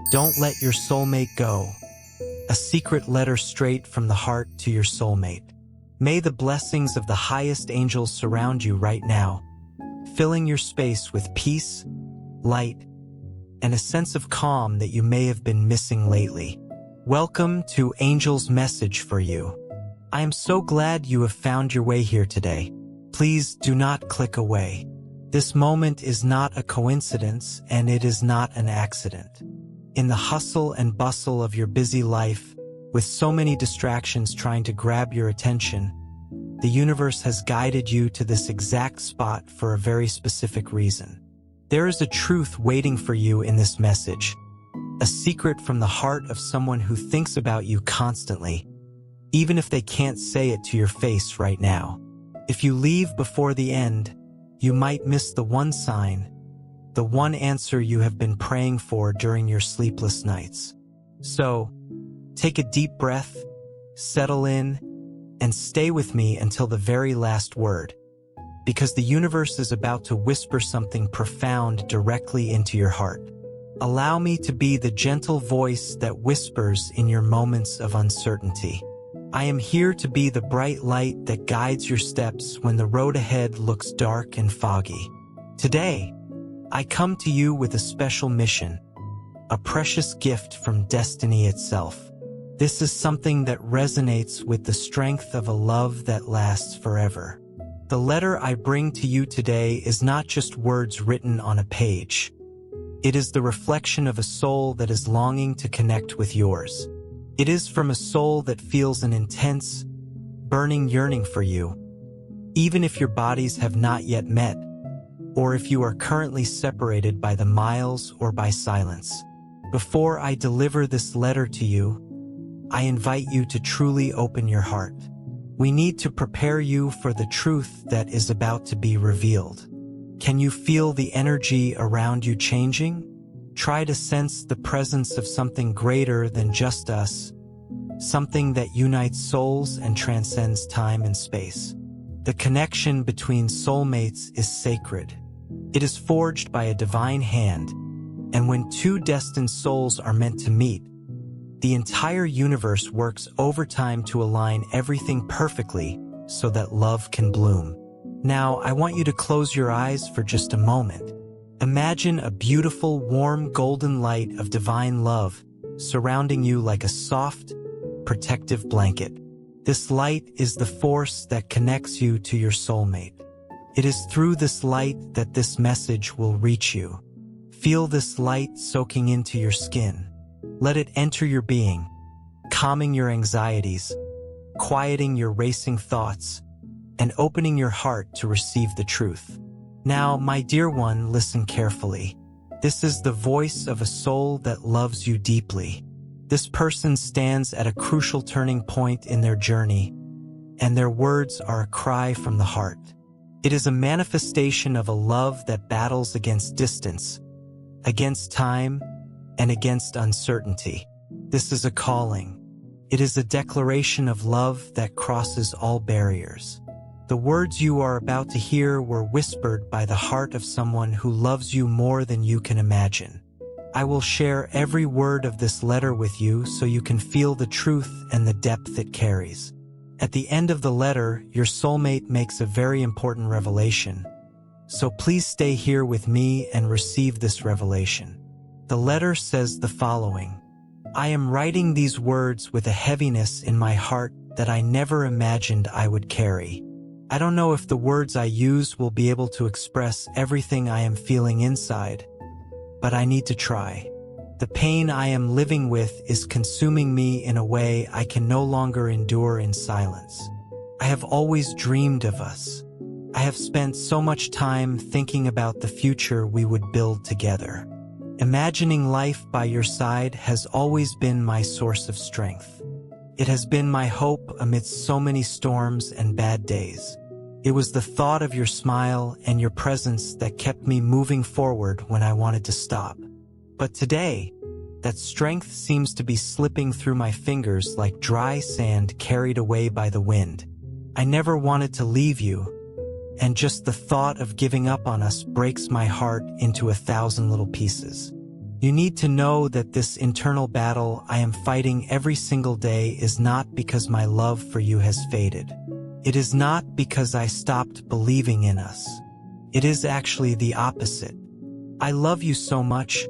Don't let your soulmate go. A secret letter straight from the heart to your soulmate. May the blessings of the highest angels surround you right now, filling your space with peace, light, and a sense of calm that you may have been missing lately. Welcome to Angel's Message for You. I am so glad you have found your way here today. Please do not click away. This moment is not a coincidence, and it is not an accident. In the hustle and bustle of your busy life, with so many distractions trying to grab your attention, the universe has guided you to this exact spot for a very specific reason. There is a truth waiting for you in this message, a secret from the heart of someone who thinks about you constantly, even if they can't say it to your face right now. If you leave before the end, you might miss the one sign, the one answer you have been praying for during your sleepless nights. So, take a deep breath, settle in, and stay with me until the very last word, because the universe is about to whisper something profound directly into your heart. Allow me to be the gentle voice that whispers in your moments of uncertainty. I am here to be the bright light that guides your steps when the road ahead looks dark and foggy. Today, I come to you with a special mission, a precious gift from destiny itself. This is something that resonates with the strength of a love that lasts forever. The letter I bring to you today is not just words written on a page. It is the reflection of a soul that is longing to connect with yours. It is from a soul that feels an intense, burning yearning for you, even if your bodies have not yet met, or if you are currently separated by the miles or by silence. Before I deliver this letter to you, I invite you to truly open your heart. We need to prepare you for the truth that is about to be revealed. Can you feel the energy around you changing? Try to sense the presence of something greater than just us, something that unites souls and transcends time and space. The connection between soulmates is sacred. It is forged by a divine hand, and when two destined souls are meant to meet, the entire universe works overtime to align everything perfectly so that love can bloom. Now, I want you to close your eyes for just a moment. Imagine a beautiful, warm, golden light of divine love surrounding you like a soft, protective blanket. This light is the force that connects you to your soulmate. It is through this light that this message will reach you. Feel this light soaking into your skin. Let it enter your being, calming your anxieties, quieting your racing thoughts, and opening your heart to receive the truth. Now, my dear one, listen carefully. This is the voice of a soul that loves you deeply. This person stands at a crucial turning point in their journey, and their words are a cry from the heart. It is a manifestation of a love that battles against distance, against time, and against uncertainty. This is a calling. It is a declaration of love that crosses all barriers. The words you are about to hear were whispered by the heart of someone who loves you more than you can imagine. I will share every word of this letter with you so you can feel the truth and the depth it carries. At the end of the letter, your soulmate makes a very important revelation. So please stay here with me and receive this revelation. The letter says the following: I am writing these words with a heaviness in my heart that I never imagined I would carry. I don't know if the words I use will be able to express everything I am feeling inside, but I need to try. The pain I am living with is consuming me in a way I can no longer endure in silence. I have always dreamed of us. I have spent so much time thinking about the future we would build together. Imagining life by your side has always been my source of strength. It has been my hope amidst so many storms and bad days. It was the thought of your smile and your presence that kept me moving forward when I wanted to stop. But today, that strength seems to be slipping through my fingers like dry sand carried away by the wind. I never wanted to leave you, and just the thought of giving up on us breaks my heart into 1,000 little pieces. You need to know that this internal battle I am fighting every single day is not because my love for you has faded. It is not because I stopped believing in us. It is actually the opposite. I love you so much,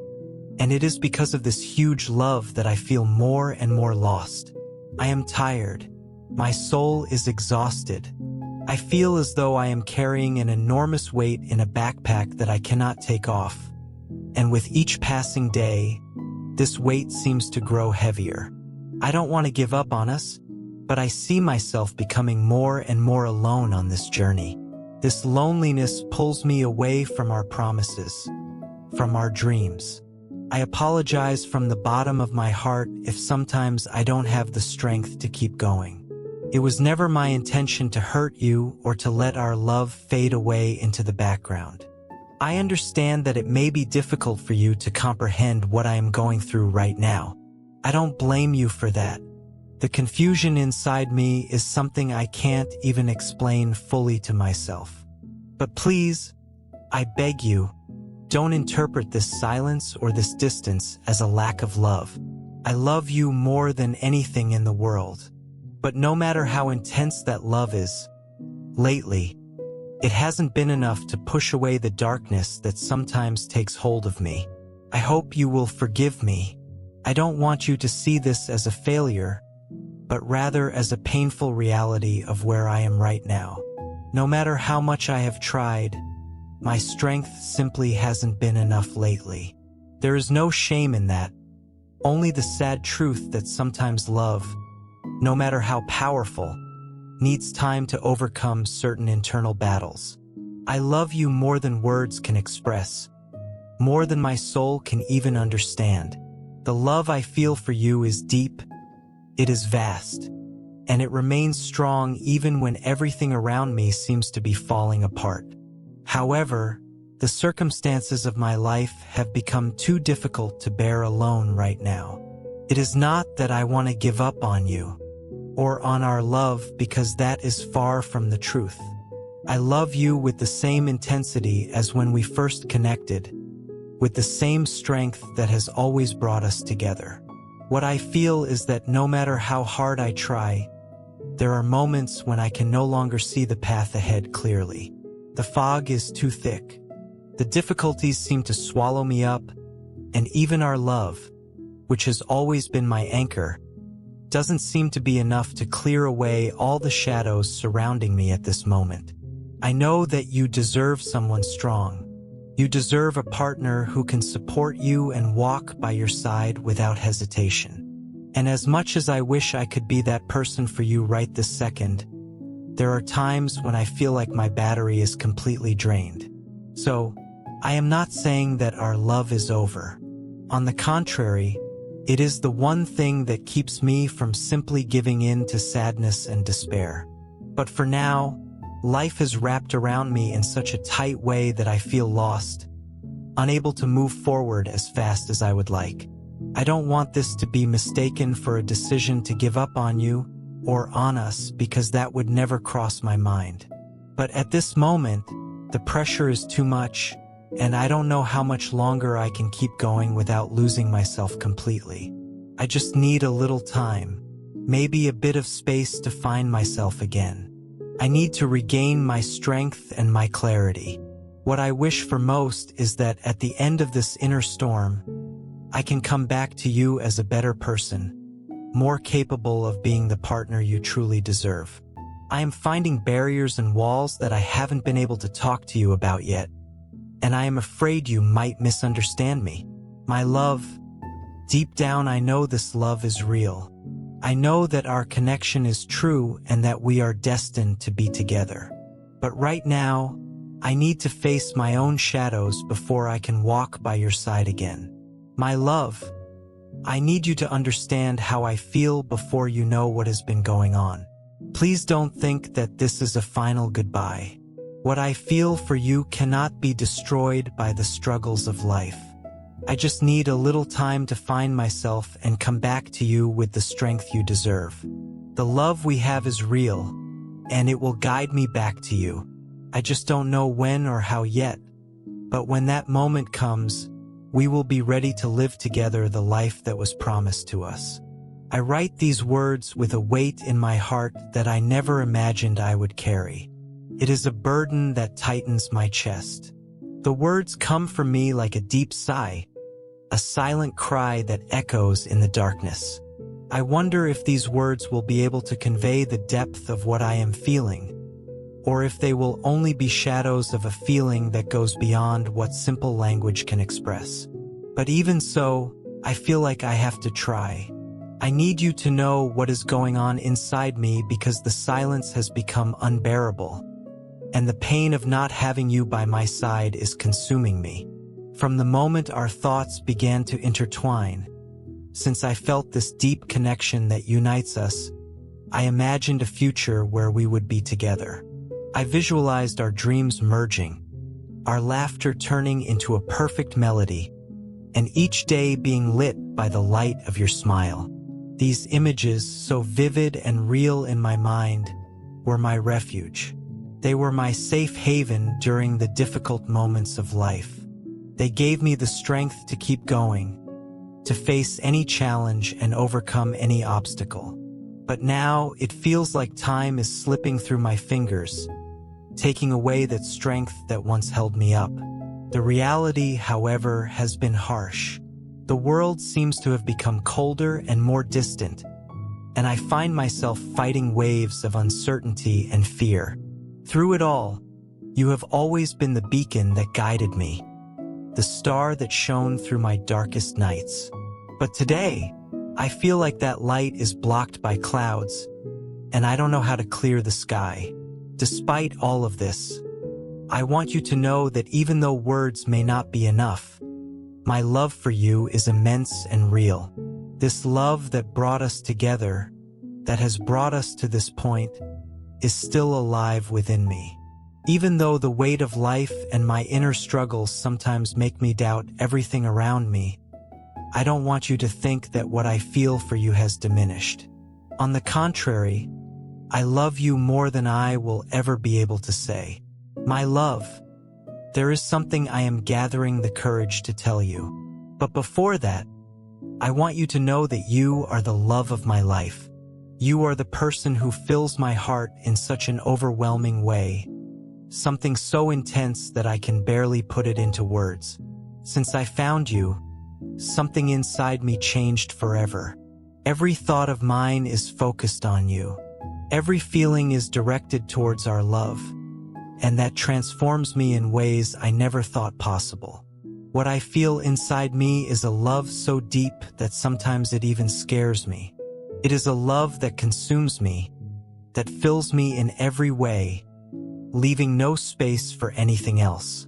and it is because of this huge love that I feel more and more lost. I am tired. My soul is exhausted. I feel as though I am carrying an enormous weight in a backpack that I cannot take off. And with each passing day, this weight seems to grow heavier. I don't want to give up on us, but I see myself becoming more and more alone on this journey. This loneliness pulls me away from our promises, from our dreams. I apologize from the bottom of my heart if sometimes I don't have the strength to keep going. It was never my intention to hurt you or to let our love fade away into the background. I understand that it may be difficult for you to comprehend what I am going through right now. I don't blame you for that. The confusion inside me is something I can't even explain fully to myself. But please, I beg you, don't interpret this silence or this distance as a lack of love. I love you more than anything in the world. But no matter how intense that love is, lately, it hasn't been enough to push away the darkness that sometimes takes hold of me. I hope you will forgive me. I don't want you to see this as a failure, but rather as a painful reality of where I am right now. No matter how much I have tried, my strength simply hasn't been enough lately. There is no shame in that, only the sad truth that sometimes love, no matter how powerful, needs time to overcome certain internal battles. I love you more than words can express, more than my soul can even understand. The love I feel for you is deep, it is vast, and it remains strong even when everything around me seems to be falling apart. However, the circumstances of my life have become too difficult to bear alone right now. It is not that I want to give up on you, or on our love, because that is far from the truth. I love you with the same intensity as when we first connected, with the same strength that has always brought us together. What I feel is that no matter how hard I try, there are moments when I can no longer see the path ahead clearly. The fog is too thick. The difficulties seem to swallow me up, and even our love, which has always been my anchor, doesn't seem to be enough to clear away all the shadows surrounding me at this moment. I know that you deserve someone strong. You deserve a partner who can support you and walk by your side without hesitation. And as much as I wish I could be that person for you right this second, there are times when I feel like my battery is completely drained. So, I am not saying that our love is over. On the contrary, it is the one thing that keeps me from simply giving in to sadness and despair. But for now, life has wrapped around me in such a tight way that I feel lost, unable to move forward as fast as I would like. I don't want this to be mistaken for a decision to give up on you or on us, because that would never cross my mind. But at this moment, the pressure is too much, and I don't know how much longer I can keep going without losing myself completely. I just need a little time, maybe a bit of space to find myself again. I need to regain my strength and my clarity. What I wish for most is that at the end of this inner storm, I can come back to you as a better person, more capable of being the partner you truly deserve. I am finding barriers and walls that I haven't been able to talk to you about yet, and I am afraid you might misunderstand me. My love, deep down I know this love is real. I know that our connection is true and that we are destined to be together. But right now, I need to face my own shadows before I can walk by your side again. My love, I need you to understand how I feel before you know what has been going on. Please don't think that this is a final goodbye. What I feel for you cannot be destroyed by the struggles of life. I just need a little time to find myself and come back to you with the strength you deserve. The love we have is real, and it will guide me back to you. I just don't know when or how yet, but when that moment comes, we will be ready to live together the life that was promised to us. I write these words with a weight in my heart that I never imagined I would carry. It is a burden that tightens my chest. The words come from me like a deep sigh, a silent cry that echoes in the darkness. I wonder if these words will be able to convey the depth of what I am feeling, or if they will only be shadows of a feeling that goes beyond what simple language can express. But even so, I feel like I have to try. I need you to know what is going on inside me because the silence has become unbearable, and the pain of not having you by my side is consuming me. From the moment our thoughts began to intertwine, since I felt this deep connection that unites us, I imagined a future where we would be together. I visualized our dreams merging, our laughter turning into a perfect melody, and each day being lit by the light of your smile. These images, so vivid and real in my mind, were my refuge. They were my safe haven during the difficult moments of life. They gave me the strength to keep going, to face any challenge and overcome any obstacle. But now it feels like time is slipping through my fingers, taking away that strength that once held me up. The reality, however, has been harsh. The world seems to have become colder and more distant, and I find myself fighting waves of uncertainty and fear. Through it all, you have always been the beacon that guided me, the star that shone through my darkest nights. But today, I feel like that light is blocked by clouds, and I don't know how to clear the sky. Despite all of this, I want you to know that even though words may not be enough, my love for you is immense and real. This love that brought us together, that has brought us to this point, is still alive within me. Even though the weight of life and my inner struggles sometimes make me doubt everything around me, I don't want you to think that what I feel for you has diminished. On the contrary, I love you more than I will ever be able to say. My love, there is something I am gathering the courage to tell you. But before that, I want you to know that you are the love of my life. You are the person who fills my heart in such an overwhelming way, something so intense that I can barely put it into words. Since I found you, something inside me changed forever. Every thought of mine is focused on you. Every feeling is directed towards our love, and that transforms me in ways I never thought possible. What I feel inside me is a love so deep that sometimes it even scares me. It is a love that consumes me, that fills me in every way, leaving no space for anything else.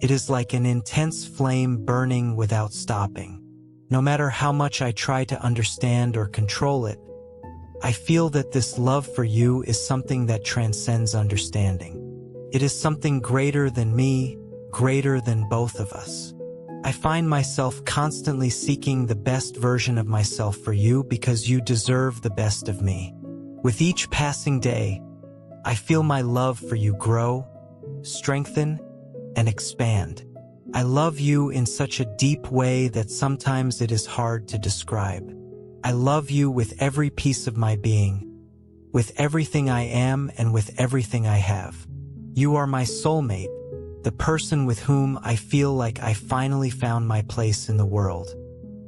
It is like an intense flame burning without stopping. No matter how much I try to understand or control it, I feel that this love for you is something that transcends understanding. It is something greater than me, greater than both of us. I find myself constantly seeking the best version of myself for you because you deserve the best of me. With each passing day, I feel my love for you grow, strengthen, and expand. I love you in such a deep way that sometimes it is hard to describe. I love you with every piece of my being, with everything I am and with everything I have. You are my soulmate, the person with whom I feel like I finally found my place in the world.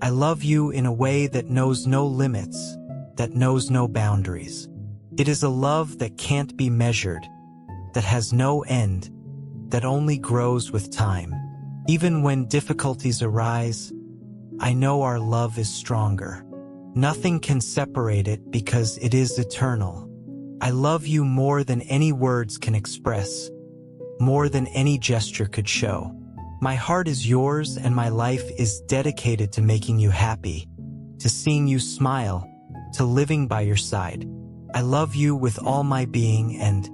I love you in a way that knows no limits, that knows no boundaries. It is a love that can't be measured, that has no end, that only grows with time. Even when difficulties arise, I know our love is stronger. Nothing can separate it because it is eternal. I love you more than any words can express, more than any gesture could show. My heart is yours and my life is dedicated to making you happy, to seeing you smile, to living by your side. I love you with all my being, and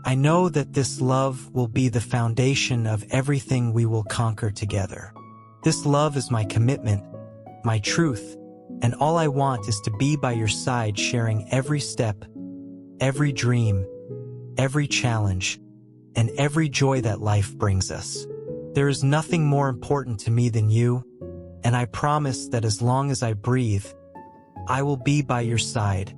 I know that this love will be the foundation of everything we will conquer together. This love is my commitment, my truth, and all I want is to be by your side, sharing every step, every dream, every challenge, and every joy that life brings us. There is nothing more important to me than you, and I promise that as long as I breathe, I will be by your side,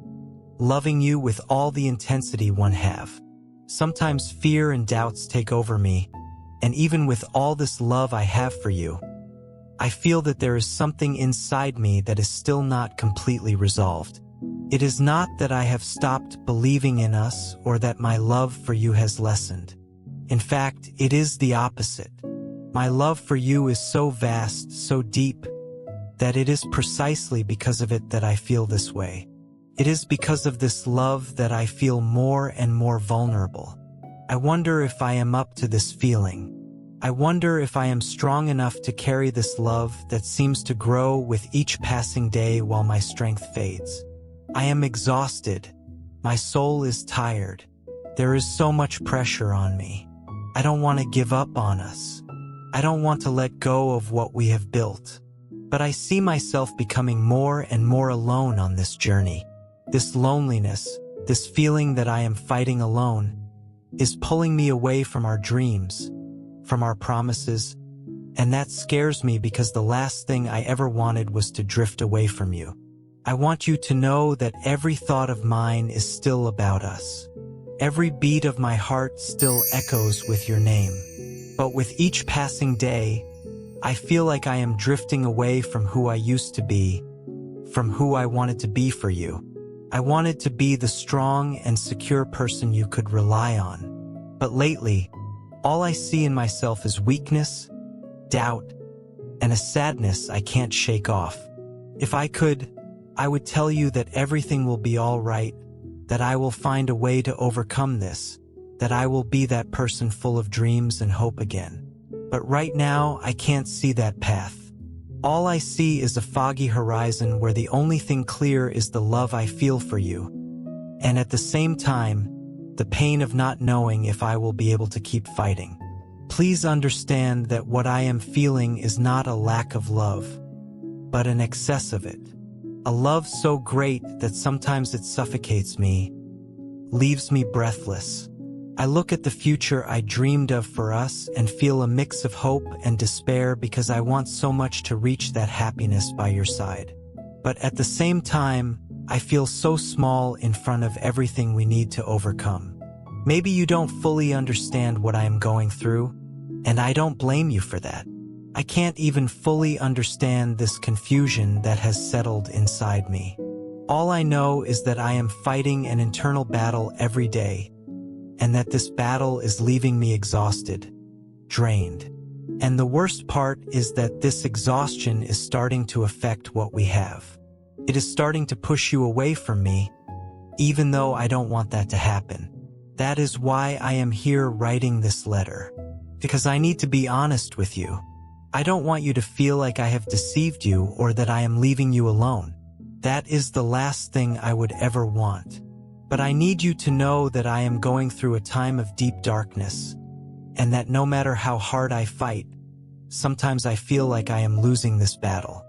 loving you with all the intensity one have. Sometimes fear and doubts take over me, and even with all this love I have for you, I feel that there is something inside me that is still not completely resolved. It is not that I have stopped believing in us or that my love for you has lessened. In fact, it is the opposite. My love for you is so vast, so deep, that it is precisely because of it that I feel this way. It is because of this love that I feel more and more vulnerable. I wonder if I am up to this feeling. I wonder if I am strong enough to carry this love that seems to grow with each passing day while my strength fades. I am exhausted. My soul is tired. There is so much pressure on me. I don't want to give up on us. I don't want to let go of what we have built. But I see myself becoming more and more alone on this journey. This loneliness, this feeling that I am fighting alone, is pulling me away from our dreams, from our promises, and that scares me because the last thing I ever wanted was to drift away from you. I want you to know that every thought of mine is still about us. Every beat of my heart still echoes with your name. But with each passing day, I feel like I am drifting away from who I used to be, from who I wanted to be for you. I wanted to be the strong and secure person you could rely on. But lately, all I see in myself is weakness, doubt, and a sadness I can't shake off. If I could, I would tell you that everything will be all right, that I will find a way to overcome this, that I will be that person full of dreams and hope again. But right now, I can't see that path. All I see is a foggy horizon where the only thing clear is the love I feel for you, and at the same time, the pain of not knowing if I will be able to keep fighting. Please understand that what I am feeling is not a lack of love, but an excess of it. A love so great that sometimes it suffocates me, leaves me breathless. I look at the future I dreamed of for us and feel a mix of hope and despair because I want so much to reach that happiness by your side. But at the same time, I feel so small in front of everything we need to overcome. Maybe you don't fully understand what I am going through, and I don't blame you for that. I can't even fully understand this confusion that has settled inside me. All I know is that I am fighting an internal battle every day, and that this battle is leaving me exhausted, drained. And the worst part is that this exhaustion is starting to affect what we have. It is starting to push you away from me, even though I don't want that to happen. That is why I am here writing this letter, because I need to be honest with you. I don't want you to feel like I have deceived you or that I am leaving you alone. That is the last thing I would ever want. But I need you to know that I am going through a time of deep darkness, and that no matter how hard I fight, sometimes I feel like I am losing this battle.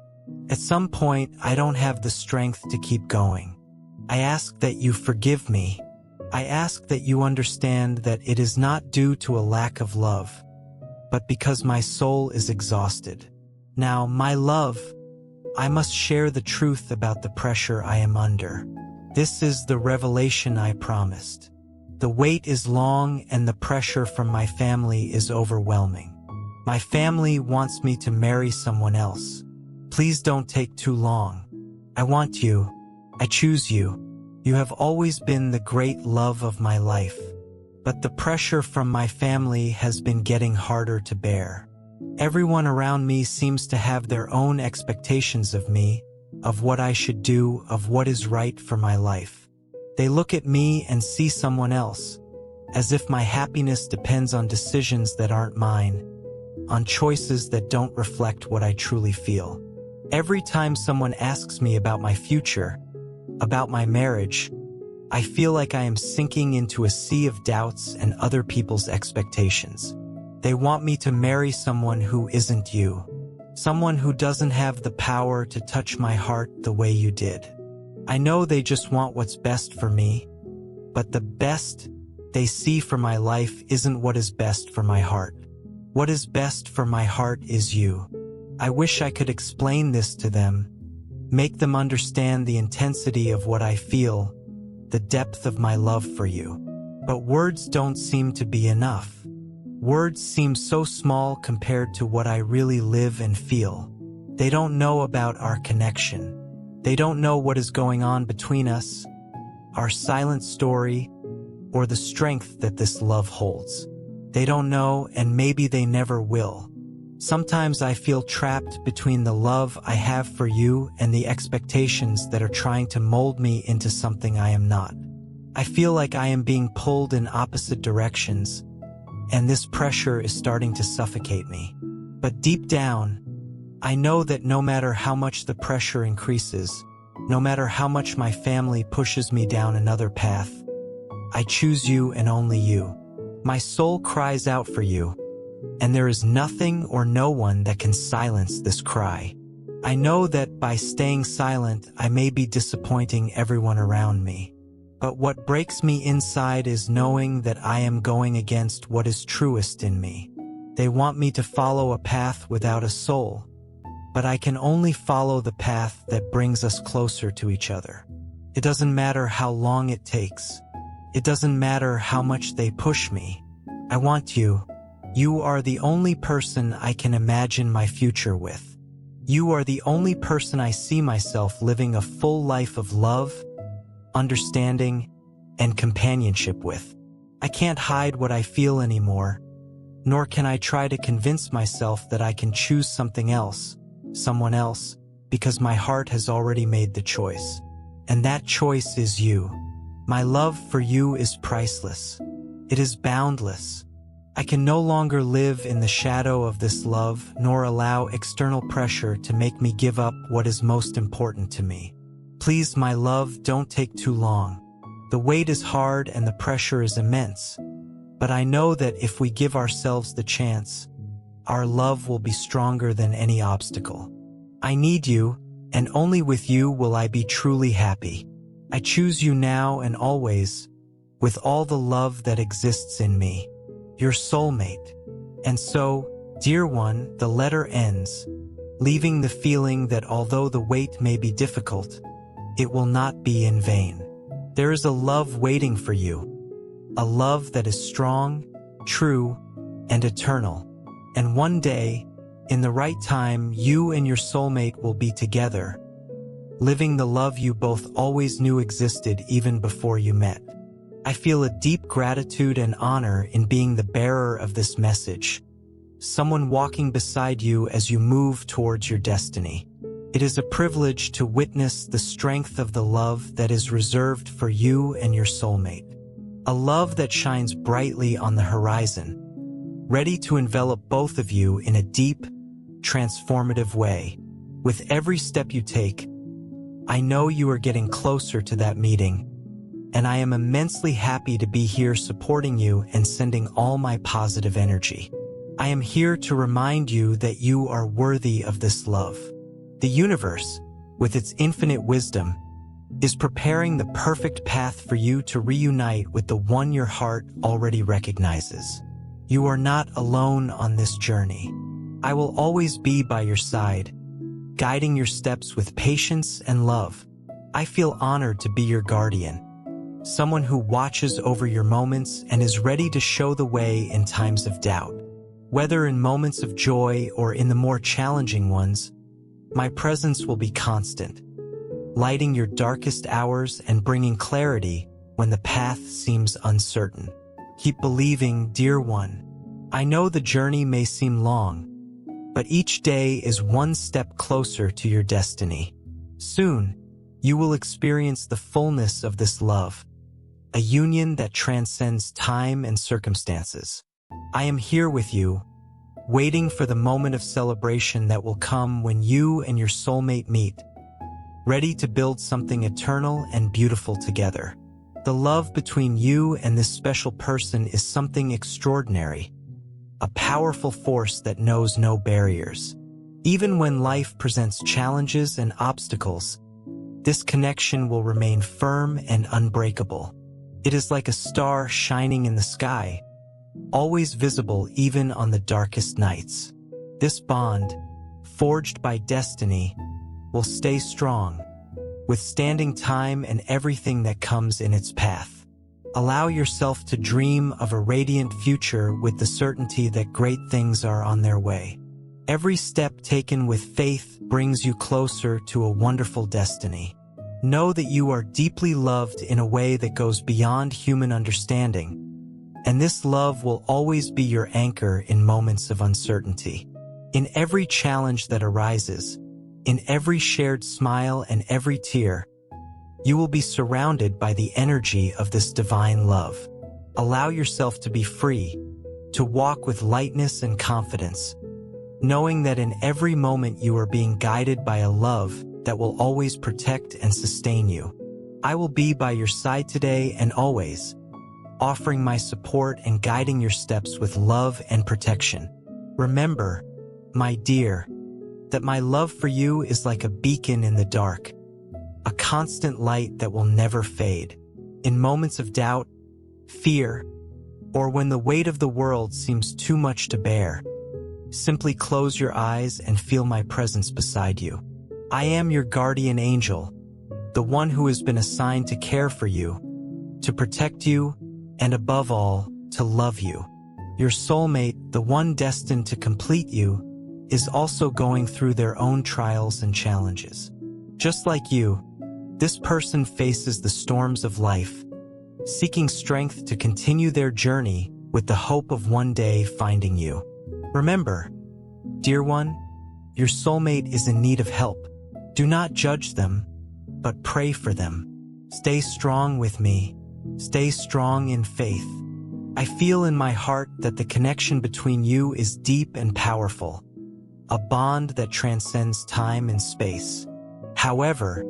At some point, I don't have the strength to keep going. I ask that you forgive me. I ask that you understand that it is not due to a lack of love, but because my soul is exhausted. Now, my love, I must share the truth about the pressure I am under. This is the revelation I promised. The wait is long and the pressure from my family is overwhelming. My family wants me to marry someone else. Please don't take too long. I want you. I choose you. You have always been the great love of my life. But the pressure from my family has been getting harder to bear. Everyone around me seems to have their own expectations of me, of what I should do, of what is right for my life. They look at me and see someone else, as if my happiness depends on decisions that aren't mine, on choices that don't reflect what I truly feel. Every time someone asks me about my future, about my marriage, I feel like I am sinking into a sea of doubts and other people's expectations. They want me to marry someone who isn't you. Someone who doesn't have the power to touch my heart the way you did. I know they just want what's best for me, but the best they see for my life isn't what is best for my heart. What is best for my heart is you. I wish I could explain this to them, make them understand the intensity of what I feel, the depth of my love for you. But words don't seem to be enough. Words seem so small compared to what I really live and feel. They don't know about our connection. They don't know what is going on between us, our silent story, or the strength that this love holds. They don't know, and maybe they never will. Sometimes I feel trapped between the love I have for you and the expectations that are trying to mold me into something I am not. I feel like I am being pulled in opposite directions, and this pressure is starting to suffocate me. But deep down, I know that no matter how much the pressure increases, no matter how much my family pushes me down another path, I choose you and only you. My soul cries out for you, and there is nothing or no one that can silence this cry. I know that by staying silent, I may be disappointing everyone around me. But what breaks me inside is knowing that I am going against what is truest in me. They want me to follow a path without a soul, but I can only follow the path that brings us closer to each other. It doesn't matter how long it takes. It doesn't matter how much they push me. I want you. You are the only person I can imagine my future with. You are the only person I see myself living a full life of love, understanding, and companionship with. I can't hide what I feel anymore, nor can I try to convince myself that I can choose something else, someone else, because my heart has already made the choice. And that choice is you. My love for you is priceless. It is boundless. I can no longer live in the shadow of this love, nor allow external pressure to make me give up what is most important to me. Please, my love, don't take too long. The wait is hard and the pressure is immense, but I know that if we give ourselves the chance, our love will be stronger than any obstacle. I need you, and only with you will I be truly happy. I choose you now and always, with all the love that exists in me. Your soulmate. And so, dear one, the letter ends, leaving the feeling that although the wait may be difficult, it will not be in vain. There is a love waiting for you, a love that is strong, true, and eternal. And one day, in the right time, you and your soulmate will be together, living the love you both always knew existed even before you met. I feel a deep gratitude and honor in being the bearer of this message, someone walking beside you as you move towards your destiny. It is a privilege to witness the strength of the love that is reserved for you and your soulmate. A love that shines brightly on the horizon, ready to envelop both of you in a deep, transformative way. With every step you take, I know you are getting closer to that meeting, and I am immensely happy to be here supporting you and sending all my positive energy. I am here to remind you that you are worthy of this love. The universe, with its infinite wisdom, is preparing the perfect path for you to reunite with the one your heart already recognizes. You are not alone on this journey. I will always be by your side, guiding your steps with patience and love. I feel honored to be your guardian, someone who watches over your moments and is ready to show the way in times of doubt. Whether in moments of joy or in the more challenging ones, my presence will be constant, lighting your darkest hours and bringing clarity when the path seems uncertain. Keep believing, dear one. I know the journey may seem long, but each day is one step closer to your destiny. Soon, you will experience the fullness of this love, a union that transcends time and circumstances. I am here with you, waiting for the moment of celebration that will come when you and your soulmate meet, ready to build something eternal and beautiful together. The love between you and this special person is something extraordinary, a powerful force that knows no barriers. Even when life presents challenges and obstacles, this connection will remain firm and unbreakable. It is like a star shining in the sky, always visible even on the darkest nights. This bond, forged by destiny, will stay strong, withstanding time and everything that comes in its path. Allow yourself to dream of a radiant future with the certainty that great things are on their way. Every step taken with faith brings you closer to a wonderful destiny. Know that you are deeply loved in a way that goes beyond human understanding, and this love will always be your anchor in moments of uncertainty. In every challenge that arises, in every shared smile and every tear, you will be surrounded by the energy of this divine love. Allow yourself to be free, to walk with lightness and confidence, knowing that in every moment you are being guided by a love that will always protect and sustain you. I will be by your side today and always, offering my support and guiding your steps with love and protection. Remember, my dear, that my love for you is like a beacon in the dark, a constant light that will never fade. In moments of doubt, fear, or when the weight of the world seems too much to bear, simply close your eyes and feel my presence beside you. I am your guardian angel, the one who has been assigned to care for you, to protect you, and above all, to love you. Your soulmate, the one destined to complete you, is also going through their own trials and challenges. Just like you, this person faces the storms of life, seeking strength to continue their journey with the hope of one day finding you. Remember, dear one, your soulmate is in need of help. Do not judge them, but pray for them. Stay strong with me. Stay strong in faith. I feel in my heart that the connection between you is deep and powerful, a bond that transcends time and space. However,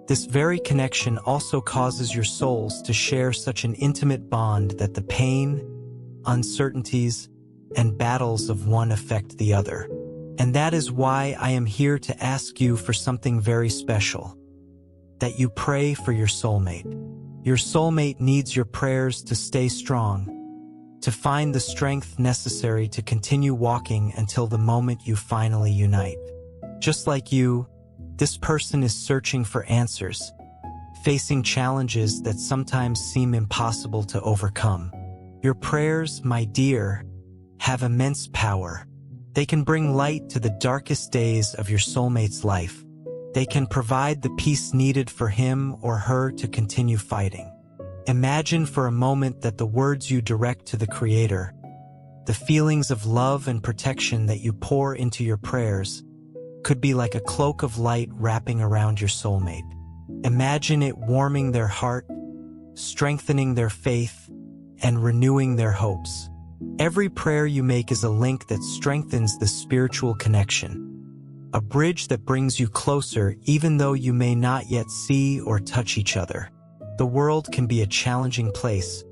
this very connection also causes your souls to share such an intimate bond that the pain, uncertainties, and battles of one affect the other. And that is why I am here to ask you for something very special, that you pray for your soulmate. Your soulmate needs your prayers to stay strong, to find the strength necessary to continue walking until the moment you finally unite. Just like you, this person is searching for answers, facing challenges that sometimes seem impossible to overcome. Your prayers, my dear, have immense power. They can bring light to the darkest days of your soulmate's life. They can provide the peace needed for him or her to continue fighting. Imagine for a moment that the words you direct to the Creator, the feelings of love and protection that you pour into your prayers, could be like a cloak of light wrapping around your soulmate. Imagine it warming their heart, strengthening their faith, and renewing their hopes. Every prayer you make is a link that strengthens the spiritual connection, a bridge that brings you closer even though you may not yet see or touch each other. The world can be a challenging place,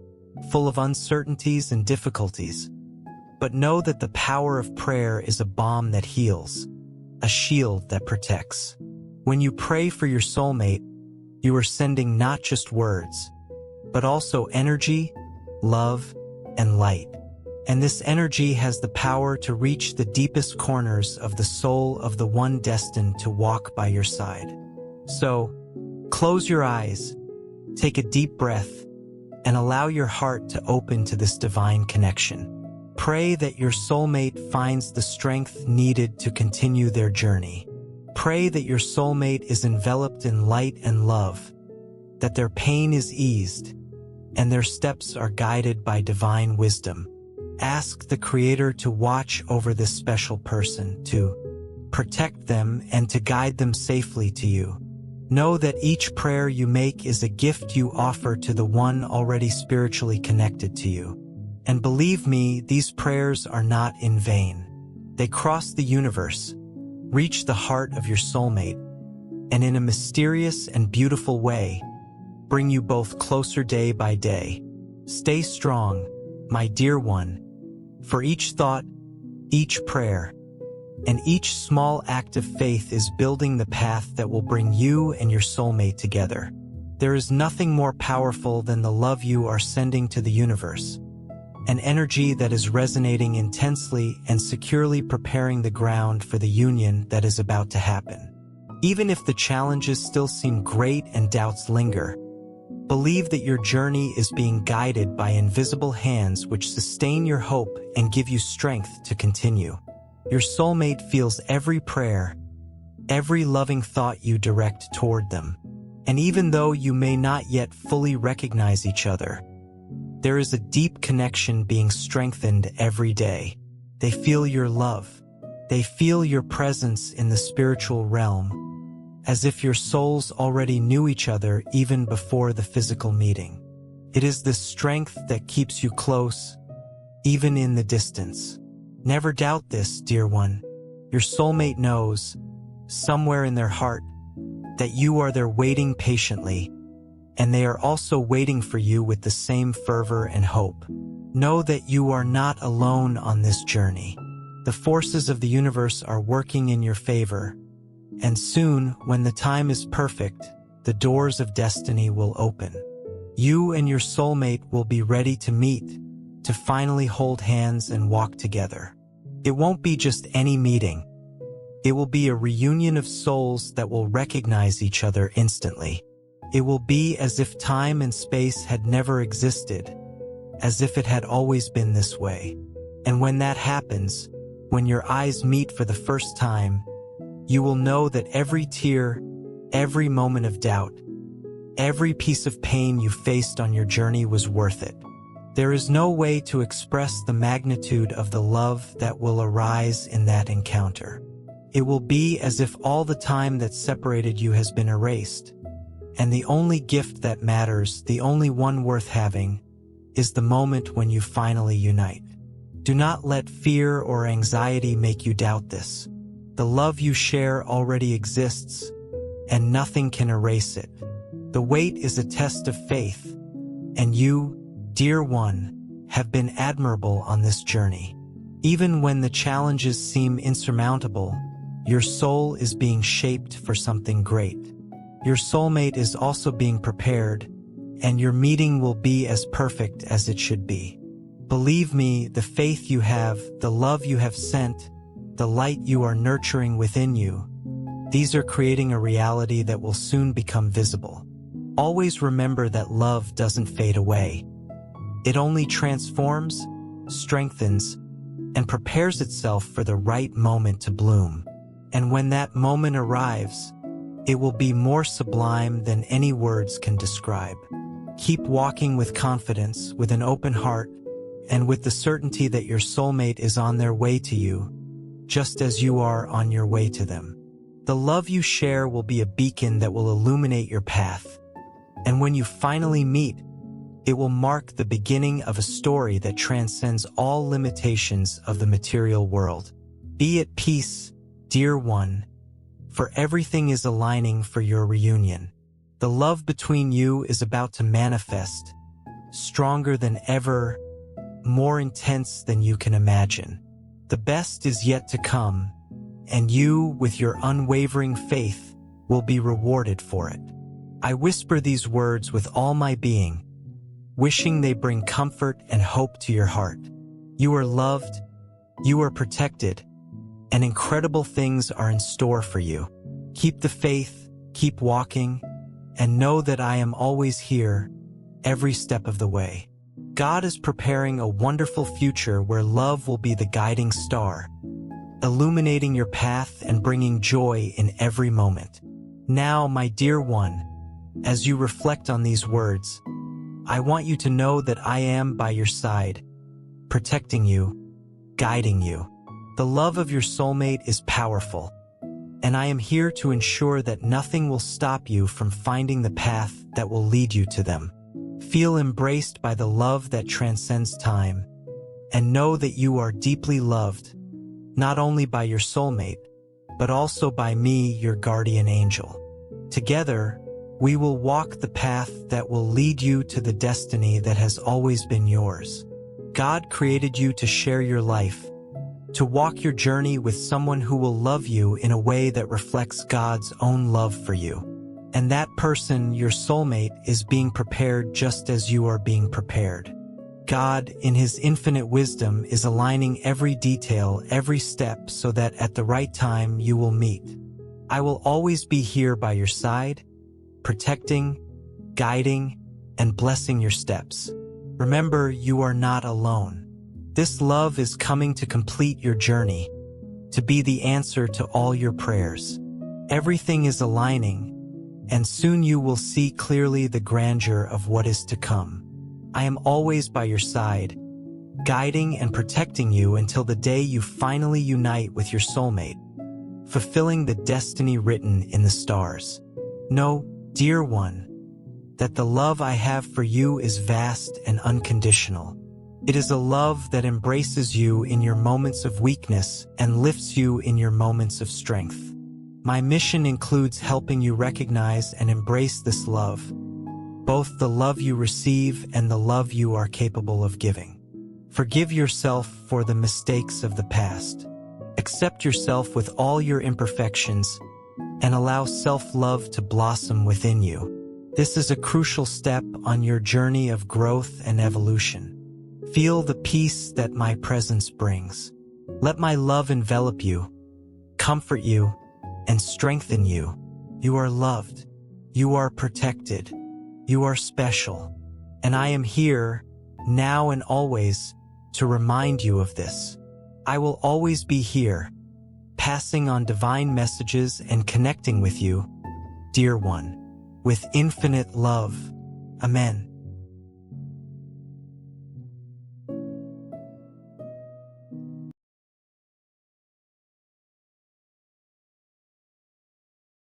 full of uncertainties and difficulties, but know that the power of prayer is a balm that heals, a shield that protects. When you pray for your soulmate, you are sending not just words, but also energy, love, and light. And this energy has the power to reach the deepest corners of the soul of the one destined to walk by your side. So, close your eyes, take a deep breath, and allow your heart to open to this divine connection. Pray that your soulmate finds the strength needed to continue their journey. Pray that your soulmate is enveloped in light and love, that their pain is eased, and their steps are guided by divine wisdom. Ask the Creator to watch over this special person, to protect them, and to guide them safely to you. Know that each prayer you make is a gift you offer to the one already spiritually connected to you. And believe me, these prayers are not in vain. They cross the universe, reach the heart of your soulmate, and in a mysterious and beautiful way, bring you both closer day by day. Stay strong, my dear one, for each thought, each prayer, and each small act of faith is building the path that will bring you and your soulmate together. There is nothing more powerful than the love you are sending to the universe, an energy that is resonating intensely and securely preparing the ground for the union that is about to happen. Even if the challenges still seem great and doubts linger, believe that your journey is being guided by invisible hands which sustain your hope and give you strength to continue. Your soulmate feels every prayer, every loving thought you direct toward them. And even though you may not yet fully recognize each other, there is a deep connection being strengthened every day. They feel your love. They feel your presence in the spiritual realm, as if your souls already knew each other even before the physical meeting. It is this strength that keeps you close, even in the distance. Never doubt this, dear one. Your soulmate knows, somewhere in their heart, that you are there waiting patiently, and they are also waiting for you with the same fervor and hope. Know that you are not alone on this journey. The forces of the universe are working in your favor, and soon, when the time is perfect, the doors of destiny will open. You and your soulmate will be ready to meet, to finally hold hands and walk together. It won't be just any meeting. It will be a reunion of souls that will recognize each other instantly. It will be as if time and space had never existed, as if it had always been this way. And when that happens, when your eyes meet for the first time, you will know that every tear, every moment of doubt, every piece of pain you faced on your journey was worth it. There is no way to express the magnitude of the love that will arise in that encounter. It will be as if all the time that separated you has been erased, and the only gift that matters, the only one worth having, is the moment when you finally unite. Do not let fear or anxiety make you doubt this. The love you share already exists, and nothing can erase it. The wait is a test of faith, and you, dear one, have been admirable on this journey. Even when the challenges seem insurmountable, your soul is being shaped for something great. Your soulmate is also being prepared, and your meeting will be as perfect as it should be. Believe me, the faith you have, the love you have sent, the light you are nurturing within you, these are creating a reality that will soon become visible. Always remember that love doesn't fade away. It only transforms, strengthens, and prepares itself for the right moment to bloom. And when that moment arrives, it will be more sublime than any words can describe. Keep walking with confidence, with an open heart, and with the certainty that your soulmate is on their way to you, just as you are on your way to them. The love you share will be a beacon that will illuminate your path. And when you finally meet, it will mark the beginning of a story that transcends all limitations of the material world. Be at peace, dear one, for everything is aligning for your reunion. The love between you is about to manifest, stronger than ever, more intense than you can imagine. The best is yet to come, and you, with your unwavering faith, will be rewarded for it. I whisper these words with all my being, wishing they bring comfort and hope to your heart. You are loved, you are protected, and incredible things are in store for you. Keep the faith, keep walking, and know that I am always here, every step of the way. God is preparing a wonderful future where love will be the guiding star, illuminating your path and bringing joy in every moment. Now, my dear one, as you reflect on these words, I want you to know that I am by your side, protecting you, guiding you. The love of your soulmate is powerful, and I am here to ensure that nothing will stop you from finding the path that will lead you to them. Feel embraced by the love that transcends time, and know that you are deeply loved, not only by your soulmate, but also by me, your guardian angel. Together, we will walk the path that will lead you to the destiny that has always been yours. God created you to share your life, to walk your journey with someone who will love you in a way that reflects God's own love for you. And that person, your soulmate, is being prepared just as you are being prepared. God, in His infinite wisdom, is aligning every detail, every step, so that at the right time you will meet. I will always be here by your side, protecting, guiding, and blessing your steps. Remember, you are not alone. This love is coming to complete your journey, to be the answer to all your prayers. Everything is aligning, and soon you will see clearly the grandeur of what is to come. I am always by your side, guiding and protecting you until the day you finally unite with your soulmate, fulfilling the destiny written in the stars. Know, dear one, that the love I have for you is vast and unconditional. It is a love that embraces you in your moments of weakness and lifts you in your moments of strength. My mission includes helping you recognize and embrace this love, both the love you receive and the love you are capable of giving. Forgive yourself for the mistakes of the past. Accept yourself with all your imperfections and allow self-love to blossom within you. This is a crucial step on your journey of growth and evolution. Feel the peace that my presence brings. Let my love envelop you, comfort you, and strengthen you. You are loved. You are protected. You are special. And I am here, now and always, to remind you of this. I will always be here, passing on divine messages and connecting with you, dear one, with infinite love. Amen.